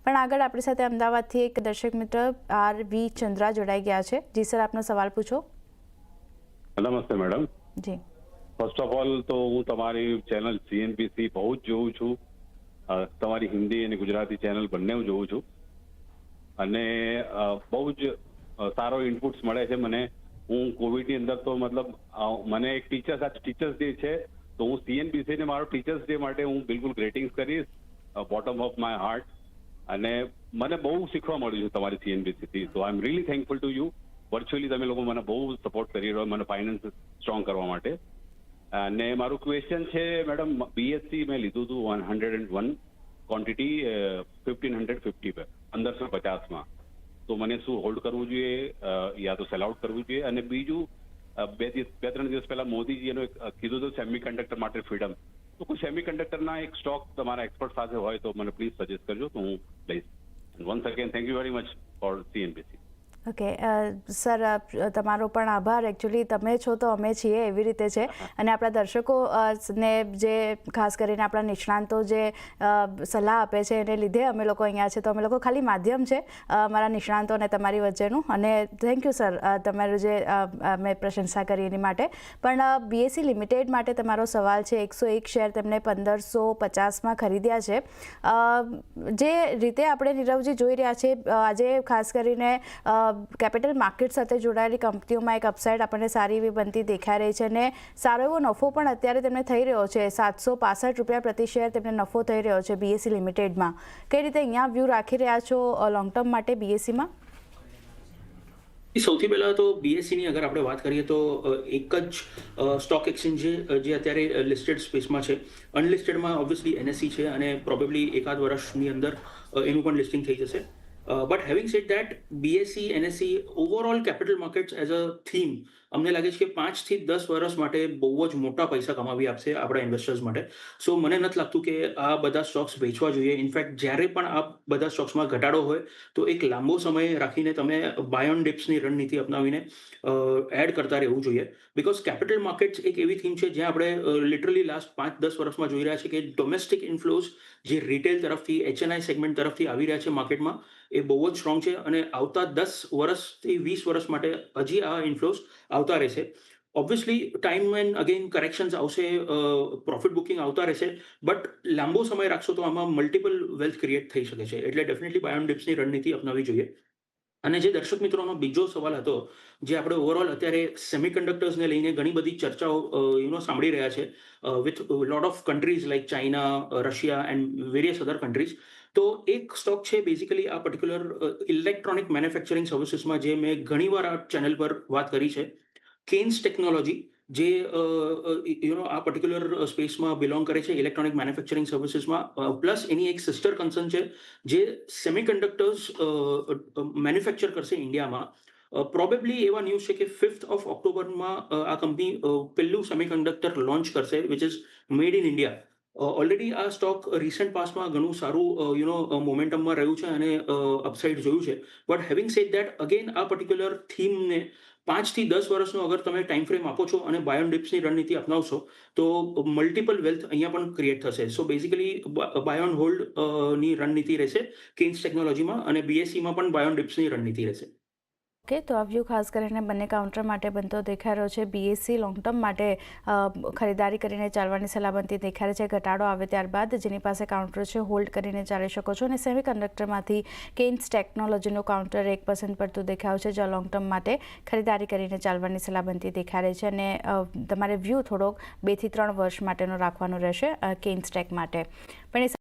પણ આગળ આપણી સાથે અમદાવાદથી એક દર્શક મિત્ર RV ચંદ્રા જોડાઈ ગયા છે. જી સર, આપનો સવાલ પૂછો. નમસ્તે મેડમ. જી, ફર્સ્ટ ઓફ ઓલ તો હું તમારી ચેનલ CNBC બહુ જ જોઉં છું. તમારી હિન્દી અને ગુજરાતી ચેનલ બંને હું જોઉં છું અને બહુ જ સારો ઇનપુટ્સ મળે છે મને. હું કોવિડની અંદર તો મતલબ મને એક ટીચર્સ ડે છે તો હું CNBC ને મારો ટીચર્સ ડે માટે હું બિલકુલ ગ્રેટિંગ્સ કરીશ બોટમ ઓફ માય હાર્ટ. અને મને બહુ શીખવા મળ્યું છે તમારી CNBC થી. So I am really thankful to you. Virtually તમે લોકો મને બહુ સપોર્ટ કરી રહ્યો મને ફાઇનાન્સ સ્ટ્રોંગ કરવા માટે. અને મારું ક્વેશ્ચન છે મેડમ, BSc મેં લીધું હતું 101 ક્વોન્ટિટી 1550 પર 1550માં. તો મને શું હોલ્ડ કરવું જોઈએ યા તો સેલ આઉટ કરવું જોઈએ? અને બીજું, બે ત્રણ દિવસ પહેલા મોદીજી એનું કીધું હતું સેમી કન્ડક્ટર માટે ફ્રીડમ. તો કોઈ સેમી કન્ડક્ટરના એક સ્ટોક તમારા એક્સપર્ટ સાથે હોય તો મને પ્લીઝ સજેસ્ટ કરજો તો હું લઈશ. Once again thank you very much for CNBC. Okay sir, તમારો પણ આભાર. એકચ્યુઅલી તમે છો તો અમે છીએ એવી રીતે છે. અને આપણા દર્શકો ને જે ખાસ કરીને આપણા નિષ્ણાંતો જે સલાહ આપે છે એને લીધે અમે લોકો અહીંયા છે. તો અમે લોકો ખાલી માધ્યમ છે અમારા નિષ્ણાંતો અને તમારી વચ્ચેનું. અને થેન્ક યુ સર, તમારું જે મેં પ્રશંસા કરી એની માટે. પણ BSE લિમિટેડ માટે તમારો સવાલ છે. 101 શેર તેમણે 1550માં ખરીદ્યા છે. જે રીતે આપણે નીરવજી જોઈ રહ્યા છે આજે ખાસ કરીને કેપિટલ માર્કેટ સાથે જોડાયેલી કંપનીઓમાં એક અપસાઇડ આપણને સારી એવી બનતી દેખાઈ રહી છે. અને સારો એવો નફો પણ અત્યારે તેમને થઈ રહ્યો છે. 765 રૂપિયા પ્રતિ શેર તેમને નફો થઈ રહ્યો છે BSE લિમિટેડમાં. કઈ રીતે અહીંયા વ્યૂ રાખી રહ્યા છો લોંગ ટર્મ માટે BSEમાં? સૌથી પહેલાં તો BSEની અગર આપણે વાત કરીએ તો એક જ સ્ટોક એક્સચેન્જ જે અત્યારે લિસ્ટેડ સ્પેસમાં છે. અનલિસ્ટેડમાં ઓબ્વિયસલી NSE છે અને પ્રોબેબલી એકાદ વર્ષની અંદર એનું પણ લિસ્ટિંગ થઈ જશે. But having said that, BSE, NSE, overall capital markets as a theme, અમને લાગે છે કે 5 થી 10 વર્ષ માટે બહુ જ મોટા પૈસા કમાવી આપશે આપણા ઇન્વેસ્ટર્સ માટે. સો મને નથી લાગતું કે આ બધા સ્ટોક્સ વેચવા જોઈએ. ઇનફેક્ટ જ્યારે પણ આ બધા સ્ટોક્સમાં ઘટાડો હોય તો એક લાંબો સમય રાખીને તમે બાય ઓન ડિપ્સની રણનીતિ અપનાવીને એડ કરતા રહેવું જોઈએ. બિકોઝ કેપિટલ માર્કેટ્સ એક એવી થીમ છે જ્યાં આપણે લિટરલી લાસ્ટ 5-10 વર્ષમાં જોઈ રહ્યા છે કે ડોમેસ્ટિક ઇન્ફ્લોઝ જે રિટેલ તરફથી HNI સેગમેન્ટ તરફથી આવી રહ્યા છે માર્કેટમાં એ બહુ જ સ્ટ્રોંગ છે. અને આવતા 10 વર્ષથી 20 વર્ષ માટે હજી આ ઇન્ફ્લોઝ આવતા રહેશે. Obviously time and again corrections આવશે, પ્રોફિટ બુકિંગ આવતા રહેશે. બટ લાંબો સમય રાખશો તો આમાં મલ્ટિપલ વેલ્થ ક્રિએટ થઈ શકે છે. એટલે ડેફિનેટલી બાય ઓન ડિપ્સની રણનીતિ અપનાવવી જોઈએ. અને જે દર્શક મિત્રોનો બીજો સવાલ હતો, જે આપણે ઓવરઓલ અત્યારે સેમિકન્ડક્ટર્સને લઈને ઘણી બધી ચર્ચાઓ સાંભળી રહ્યા છે with lot of countries like China, Russia and various other countries. તો એક સ્ટોક છે બેઝિકલી આ પર્ટિક્યુલર ઇલેક્ટ્રોનિક મેન્યુફેક્ચરિંગ સર્વિસીસમાં જે મેં ઘણીવાર આ ચેનલ પર વાત કરી છે, કેન્સ ટેકનોલોજી, જે આ પર્ટિક્યુલર સ્પેસમાં બિલોંગ કરે છે ઇલેક્ટ્રોનિક મેન્યુફેક્ચરિંગ સર્વિસીસમાં. પ્લસ એની એક સિસ્ટર કન્સર્ન છે જે સેમિકન્ડક્ટર્સ મેન્યુફેક્ચર કરશે ઇન્ડિયામાં. પ્રોબેબલી એવા ન્યૂઝ છે કે 5th of ઓક્ટોબરમાં આ કંપની પહેલું સેમિકન્ડક્ટર લોન્ચ કરશે which is made in India. Already આ સ્ટોક રિસન્ટ પાસમાં ઘણું સારું મોમેન્ટમમાં રહ્યું છે અને અપસાઇડ જોયું છે. But having sad that, again આ પર્ટિક્યુલર થીમને 5 થી 10 વર્ષનો અગર તમે ટાઈમ ફ્રેમ આપો છો અને બાય ઓન ડિપ્સની રણનીતિ અપનાવશો તો મલ્ટિપલ વેલ્થ અહીંયા પણ ક્રિએટ થશે. So basically buy on hold ની રણનીતિ રહેશે કેન્સ ટેકનોલોજીમાં, અને BSEમાં પણ બાય ઓન ડિપ્સની રણનીતિ રહેશે. ઓકે, તો આ વ્યૂ ખાસ કરીને બંને કાઉન્ટર માટે બનતો દેખાઈ રહ્યો છે. BSE લોંગ ટર્મ માટે ખરીદારી કરીને ચાલવાની સલાહ બનતી દેખાઈ રહી છે. ઘટાડો આવે ત્યારબાદ જેની પાસે કાઉન્ટર છે હોલ્ડ કરીને ચાલી શકો છો. અને સેમિકન્ડક્ટરમાંથી કેન્સ ટેકનોલોજીનું કાઉન્ટર 1% પડતું દેખાયું છે, જ્યાં લોંગ ટર્મ માટે ખરીદારી કરીને ચાલવાની સલાહ બનતી દેખાઈ રહી છે. અને તમારે વ્યૂ થોડોક 2 થી 3 વર્ષ માટેનો રાખવાનો રહેશે કેન્સ ટેક માટે. પણ